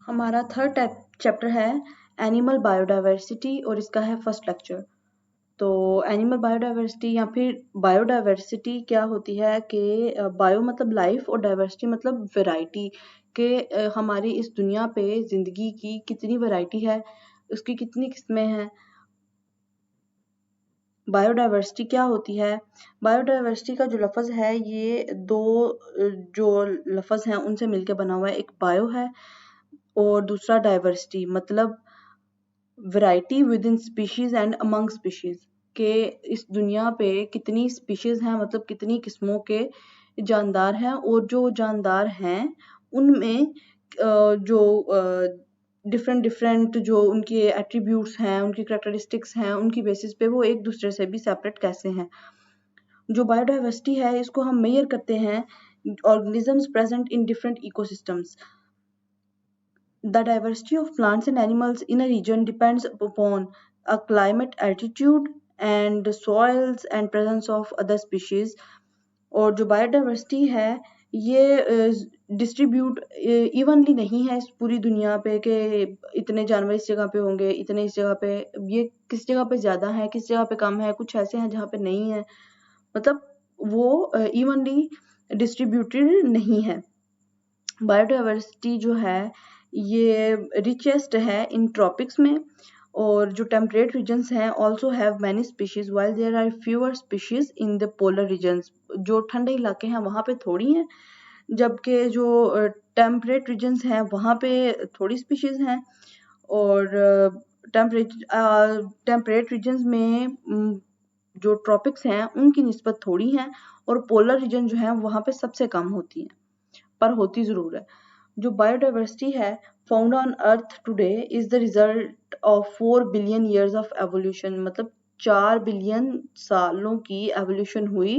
हमारा third chapter है animal biodiversity और इसका है फर्स्ट लेक्चर। तो एनिमल बायोडाइवर्सिटी या फिर बायोडाइवर्सिटी क्या होती है कि बायो मतलब लाइफ और डाइवर्सिटी मतलब वैरायटी के हमारी इस दुनिया पे जिंदगी की कितनी वैरायटी है, उसकी कितनी किस्में हैं। बायोडाइवर्सिटी क्या होती है? बायोडाइवर्सिटी का जो लफ्ज़ है ये दो जो लफ्ज़ हैं उनसे मिलकर बना हुआ है। एक बायो है और दूसरा डाइवर्सिटी मतलब variety with in species and among species के इस दुनिया पे कितनी स्पीशीज हैं मतलब कितनी किस्मों के जानदार हैं और जो जानदार हैं उनमें जो डिफरेंट डिफरेंट जो उनके एट्रीब्यूट्स हैं, उनकी कैरेक्टरिस्टिक्स हैं, उनकी बेसिस पे वो एक दूसरे से भी सेपरेट कैसे हैं। जो बायोडाइवर्सिटी है इसको हम मेजर करते हैं organisms present in different ecosystems. The diversity of plants and animals in a region depends upon a climate, altitude, and the soils and presence of other species. और जो बायोडाइवर्सिटी है ये डिस्ट्रीब्यूट इवनली नहीं है इस पूरी दुनिया पे कि इतने जानवर इस जगह पे होंगे, इतने इस जगह पे, ये किस जगह पे ज़्यादा है, किस जगह पे कम है, कुछ ऐसे हैं जहाँ पे नहीं है, मतलब वो इवनली डिस्ट्रीब्यूटेड नहीं है। बायोडाइवर्सिटी जो है ये रिचेस्ट है इन ट्रॉपिक्स में और जो टेम्परेट रीजन्स हैं also have many species while there are fewer species in the polar regions. जो ठंडे इलाके हैं वहाँ पे थोड़ी हैं, जबकि जो टेम्परेट रीजन्स हैं वहाँ पे थोड़ी स्पीशीज हैं। और टेम्परेट रीजन्स में जो ट्रॉपिक्स हैं उनकी निस्बत थोड़ी हैं और पोलर रीजन जो है वहाँ पे सबसे कम होती हैं, पर होती ज़रूर है। जो बायोडाइवर्सिटी है found on earth today is the result of 4 billion years of evolution, मतलब 4 बिलियन सालों की एवोल्यूशन हुई।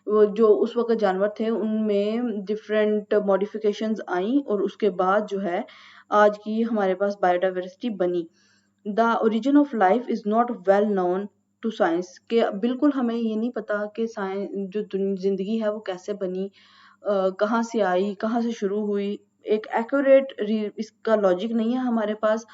जो उस वक्त जानवर थे उनमें डिफरेंट मॉडिफिकेशंस आई और उसके बाद जो है आज की हमारे पास बायोडाइवर्सिटी बनी। The origin of life is not well known to science, के बिल्कुल हमें ये नहीं पता कि साइंस जो जिंदगी है वो कैसे बनी, कहाँ से आई, कहाँ से शुरू हुई। एक एक्यूरेट इसका लॉजिक नहीं है हमारे पास,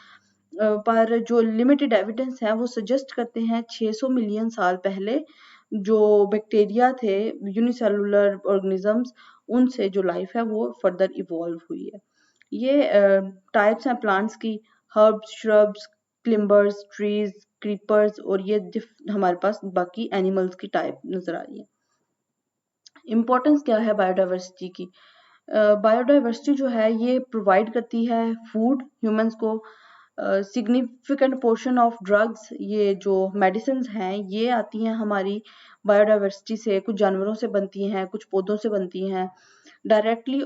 पर जो लिमिटेड एविडेंस है वो सजेस्ट करते हैं 600 मिलियन साल पहले जो बैक्टीरिया थे, यूनिसेलुलर ऑर्गेनिजम्स, उनसे जो लाइफ है वो फर्दर इवॉल्व हुई है। ये टाइप्स हैं प्लांट्स की, हर्ब्स, श्रब्स, क्लिम्बर्स, ट्रीज, क्रीपर्स, और ये हमारे पास बाकी एनिमल्स की टाइप नजर आ रही है। इम्पोर्टेंस क्या है बायोडाइवर्सिटी की? बायोडाइवर्सिटी जो है ये प्रोवाइड करती है फूड ह्यूमंस को, सिग्निफिकेंट पोर्शन ऑफ ड्रग्स, ये जो मेडिसिन हैं ये आती हैं हमारी बायोडाइवर्सिटी से, कुछ जानवरों से बनती हैं, कुछ पौधों से बनती हैं, डायरेक्टली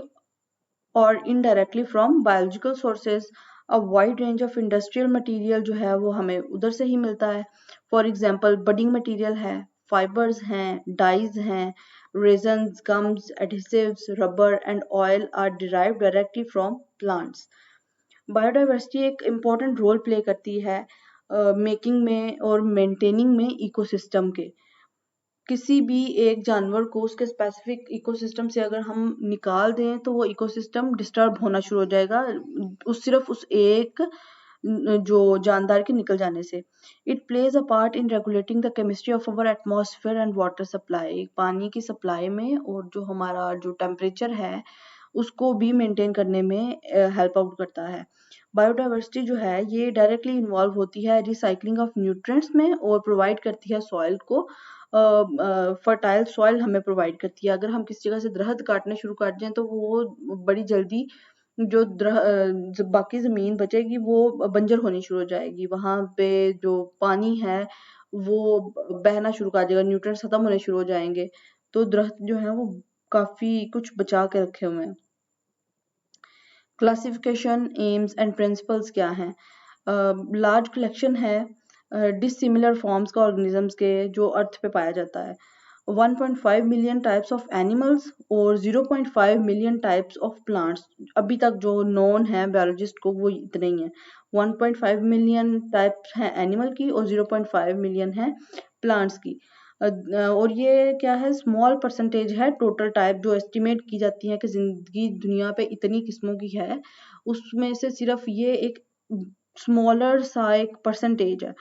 और indirectly from biological sources. A wide range of industrial material जो है वो हमें उधर से ही मिलता है। फॉर एग्जांपल बडिंग मटेरियल है, फाइबर्स हैं, डाइज हैं, resins, gums, adhesives, rubber and oil are derived directly from plants. Biodiversity एक इम्पॉर्टेंट रोल प्ले करती है मेकिंग में और मेंटेनिंग में इकोसिस्टम के। किसी भी एक जानवर को उसके स्पेसिफिक इकोसिस्टम से अगर हम निकाल दें तो वो इकोसिस्टम डिस्टर्ब होना शुरू हो जाएगा सिर्फ उस एक जो जानदार के निकल जाने से। It plays a part in regulating the chemistry of our atmosphere and water supply, पानी की सप्लाई में और जो हमारा जो टेम्परेचर है उसको भी मेंटेन करने में हेल्प आउट करता है। बायोडाइवर्सिटी जो है ये डायरेक्टली इन्वॉल्व होती है रिसाइकलिंग ऑफ न्यूट्रिएंट्स में और प्रोवाइड करती है सॉइल को, फर्टाइल सॉइल हमें प्रोवाइड करती है। अगर हम किसी जगह से दरख्त काटने शुरू कर दें तो वो बड़ी जल्दी जो बाकी ज़मीन बचेगी वो बंजर होनी शुरू हो जाएगी, वहाँ पे जो पानी है वो बहना शुरू कर देगा, न्यूट्रिएंट्स खत्म होने शुरू हो जाएंगे। तो दरख्त जो है वो काफ़ी कुछ बचा के रखे हुए हैं। क्लासिफिकेशन, एम्स एंड प्रिंसिपल्स क्या हैं? लार्ज कलेक्शन है डिसिमिलर फॉर्म्स का ऑर्गेनिजम्स के जो अर्थ पे पाया जाता है। 1.5 मिलियन टाइप्स ऑफ एनिमल्स और 0.5 मिलियन टाइप्स ऑफ प्लांट्स, अभी तक जो नोन है बायोलॉजिस्ट को वो इतने ही हैं। 1.5 मिलियन टाइप्स हैं एनिमल की और 0.5 मिलियन है प्लांट्स की। और ये क्या है, स्मॉल परसेंटेज है टोटल टाइप जो एस्टिमेट की जाती है कि जिंदगी दुनिया पे इतनी किस्मों की है, उसमें से सिर्फ ये एक स्मॉलर सा एक परसेंटेज है।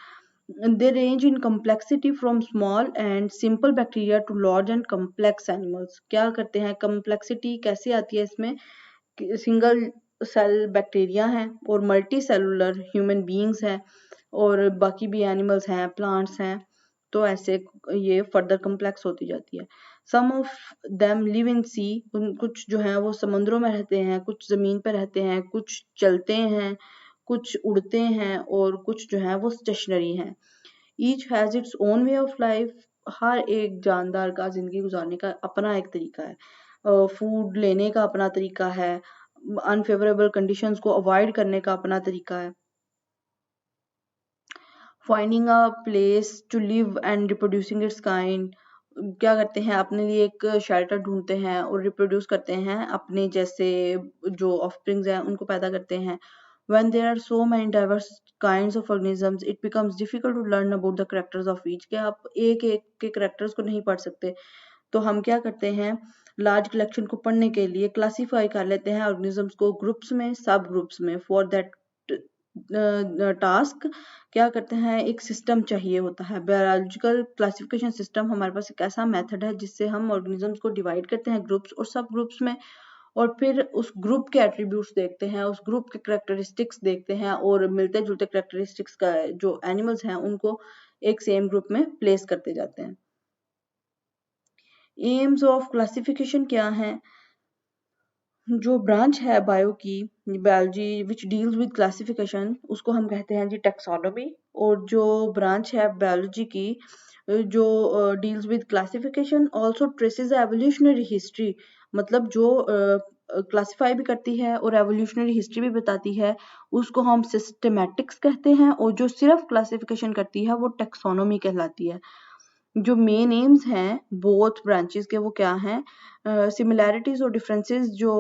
They range in complexity from small and simple bacteria to large and complex animals। क्या करते हैं, complexity कैसे आती है इसमें, सिंगल सेल बैक्टीरिया हैं और मल्टी सेलुलर ह्यूमन बीइंग्स हैं और बाकी भी एनिमल्स हैं, प्लांट्स हैं, तो ऐसे ये फर्दर कम्प्लेक्स होती जाती है। सम ऑफ देम लिव इन सी, कुछ जो हैं वो समुद्रों में रहते हैं, कुछ जमीन पर रहते हैं, कुछ चलते हैं, कुछ उड़ते हैं और कुछ जो है वो स्टेशनरी हैं। Each has its own way of life, हर एक जानदार का जिंदगी गुजारने का अपना एक तरीका है, फूड लेने का अपना तरीका है, अनफेवरेबल कंडीशंस को अवॉइड करने का अपना तरीका है, finding a place to live and reproducing its kind, क्या करते हैं अपने लिए एक शेल्टर ढूंढते हैं और रिप्रोड्यूस करते हैं अपने जैसे जो ऑफस्प्रिंग्स हैं उनको पैदा करते हैं। when there are so many diverse kinds of organisms it becomes difficult to learn about the characters of each, कि आप एक एक के करेक्टर्स को नहीं पढ़ सकते, तो हम क्या करते हैं लार्ज कलेक्शन को पढ़ने के लिए क्लासीफाई कर लेते हैं ऑर्गेनिजम्स को ग्रुप्स में, सब ग्रुप्स में। फॉर दैट टास्क क्या करते हैं, एक सिस्टम चाहिए होता है, बायोलॉजिकल क्लासिफिकेशन सिस्टम हमारे पास एक ऐसा मेथड है जिससे हम ऑर्गेनिजम्स को डिवाइड करते हैं ग्रुप्स और सब ग्रुप्स में, और फिर उस ग्रुप के एट्रीब्यूट्स देखते हैं, उस ग्रुप के करेक्टरिस्टिक्स देखते हैं और मिलते जुलते करेक्टरिस्टिक्स का जो एनिमल्स हैं उनको एक सेम ग्रुप में प्लेस करते जाते हैं। एम्स ऑफ क्लासिफिकेशन क्या है, जो ब्रांच है बायो की, biology which deals with classification, उसको हम कहते हैं जी टेक्सोनोमी, और जो ब्रांच है बायोलॉजी की जो deals with classification also traces evolutionary history, मतलब जो क्लासिफाई भी करती है और एवोल्यूशनरी हिस्ट्री भी बताती है, उसको हम सिस्टमैटिक्स कहते हैं, और जो सिर्फ क्लासिफिकेशन करती है वो टेक्सोनोमी कहलाती है। जो मेन एम्स हैं बोथ ब्रांचेस के वो क्या हैं, सिमिलैरिटीज और डिफरेंसेस जो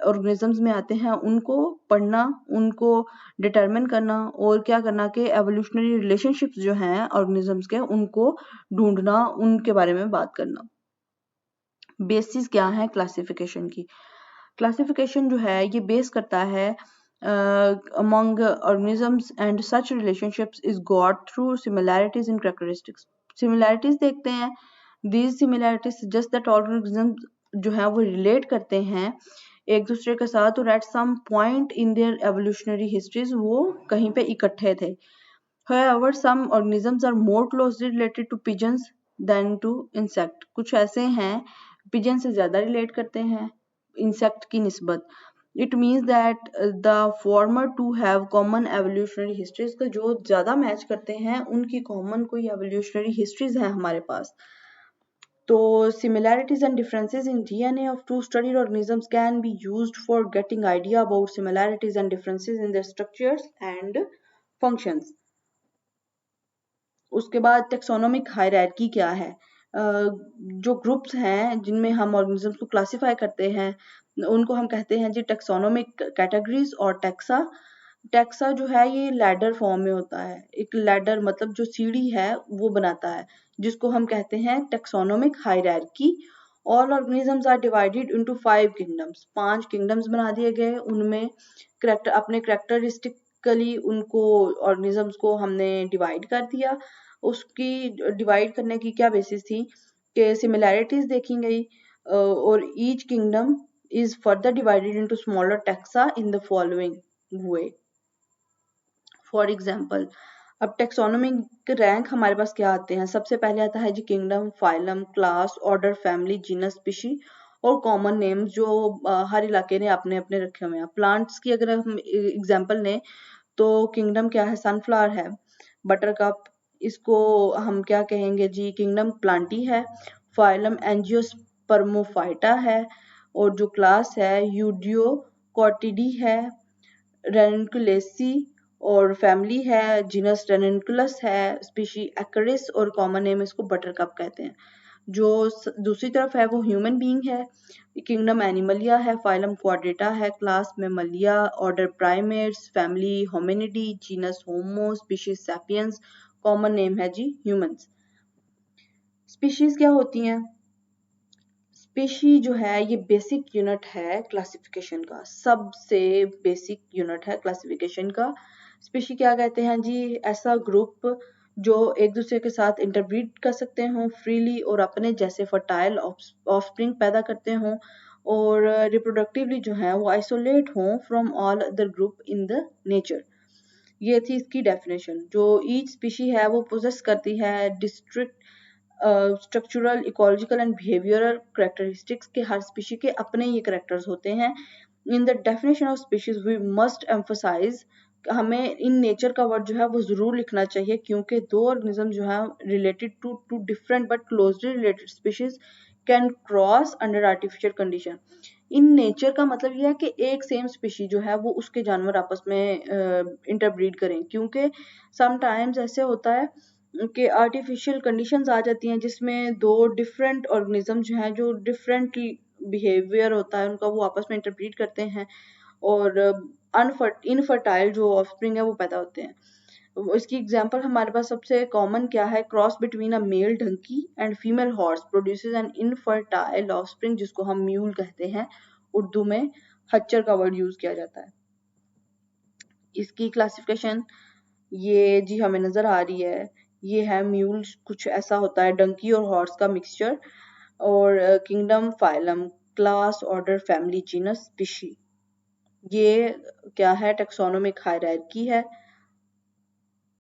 ऑर्गेनिजम्स में आते हैं उनको पढ़ना, उनको डिटरमिन करना, और क्या करना कि एवोल्यूशनरी रिलेशनशिप्स जो हैं ऑर्गेनिजम्स के उनको ढूंढना, उनके बारे में बात करना। बेसिस क्या है क्लासिफिकेशन की, क्लासिफिकेशन जो है ये बेस करता है among organisms and such relationships is got through similarities in characteristics। similarities देखते हैं, these similarities suggest that organisms जो है वो relate करते हैं एक दूसरे के साथ, और at some point in their evolutionary histories वो कहीं पे इकट्ठे थे। However, some organisms are more closely related to pigeons than to insect। कुछ ऐसे हैं pigeon से ज़्यादा relate करते हैं insect की निस्बत। It means that the former two have common evolutionary histories, तो जो ज़्यादा मैच करते हैं उनकी common कोई evolutionary histories हैं हमारे पास। तो similarities and differences in DNA of two studied organisms can be used for getting idea about similarities and differences in their structures and functions। उसके बाद टेक्सोनोमिक हायरार्की क्या है, जो ग्रुप्स हैं जिनमें हम ऑर्गेनिजम्स को क्लासिफाई करते हैं उनको हम कहते हैं जी टेक्सोनोमिक कैटेगरीज और टेक्सा। टेक्सा जो है ये लैडर फॉर्म में होता है, एक लैडर मतलब जो सीढ़ी है वो बनाता है, जिसको हम कहते हैं taxonomic hierarchy. All organisms are divided into 5 kingdoms, 5 kingdoms बना दिए गए, उनमें करेक्टर अपने करेक्टरिस्टिकली उनको ऑर्गेनिजम्स को हमने डिवाइड कर दिया। उसकी डिवाइड करने की क्या बेसिस थी कि सिमिलैरिटीज देखी गई, और each kingdom is further divided into smaller taxa in the following way। For example, अब टेक्सोनोमिक रैंक हमारे पास क्या आते हैं, सबसे पहले आता है जी kingdom, phylum, class, order, family, genus, species और कॉमन नेम्स जो हर इलाके ने अपने अपने रखे हुए हैं। प्लांट्स की अगर हम एग्जांपल लें तो किंगडम क्या है, सनफ्लावर है, बटरकप, इसको हम क्या कहेंगे जी किंगडम प्लांटी है। फाइलम एंजियोस्पर्मोफाइटा है, और जो क्लास है यूडियोकॉर्टिडी है। रेनकुलेसी और फैमिली है, जीनस रेनकुलस है, स्पीशी एक्रिस और कॉमन नेम इसको बटरकप कहते हैं। जो दूसरी तरफ है वो ह्यूमन बीइंग है, किंगडम एनिमलिया है, फाइलम क्वाड्रेटा है, class Mammalia, order primates, family Hominidae, genus Homo, species sapiens, common name है जी ह्यूमंस। स्पीशीज क्या होती हैं? स्पीशी जो है ये बेसिक यूनिट है क्लासिफिकेशन का, सबसे बेसिक यूनिट है क्लासिफिकेशन का। स्पीशी क्या कहते हैं जी? ऐसा ग्रुप जो एक दूसरे के साथ इंटरब्रीड कर सकते हों फ्रीली और अपने जैसे फर्टाइल ऑफस्प्रिंग पैदा करते हों और रिप्रोडक्टिवली जो है वो आइसोलेट हों from all other group in the nature. ये थी इसकी डेफिनेशन। जो ईच स्पीशी है वो पोजेस करती है distinct structural, ecological and behavioural characteristics के, हर स्पीशी के अपने ये करेक्टर्स होते हैं। In the definition of species we must emphasise, हमें इन नेचर का वर्ड जो है वो जरूर लिखना चाहिए क्योंकि दो ऑर्गेनिज्म जो है related to different but closely related species can cross under artificial condition. In nature का मतलब यह है कि एक सेम स्पीशी जो है वो उसके जानवर आपस में इंटरब्रीड करें, क्योंकि समटाइम्स ऐसे होता है कि आर्टिफिशियल कंडीशंस आ जाती हैं जिसमें दो डिफरेंट ऑर्गेनिज्म जो हैं, जो डिफरेंट बिहेवियर होता है उनका, वो आपस में इंटरब्रीड करते हैं और इनफर्टाइल जो ऑफस्प्रिंग है वो पैदा होते हैं। इसकी एग्जांपल हमारे पास सबसे कॉमन क्या है? Cross between a male donkey and female horse produces an infertile offspring, जिसको हम म्यूल कहते हैं। उर्दू में खच्चर का वर्ड यूज किया जाता है। इसकी क्लासिफिकेशन ये जी हमें नजर आ रही है। ये है म्यूल, कुछ ऐसा होता है डंकी और हॉर्स का मिक्सचर। और kingdom, phylum, class, order, family, genus, species. ये क्या है? टेक्सोनोमिक हायरार्की है।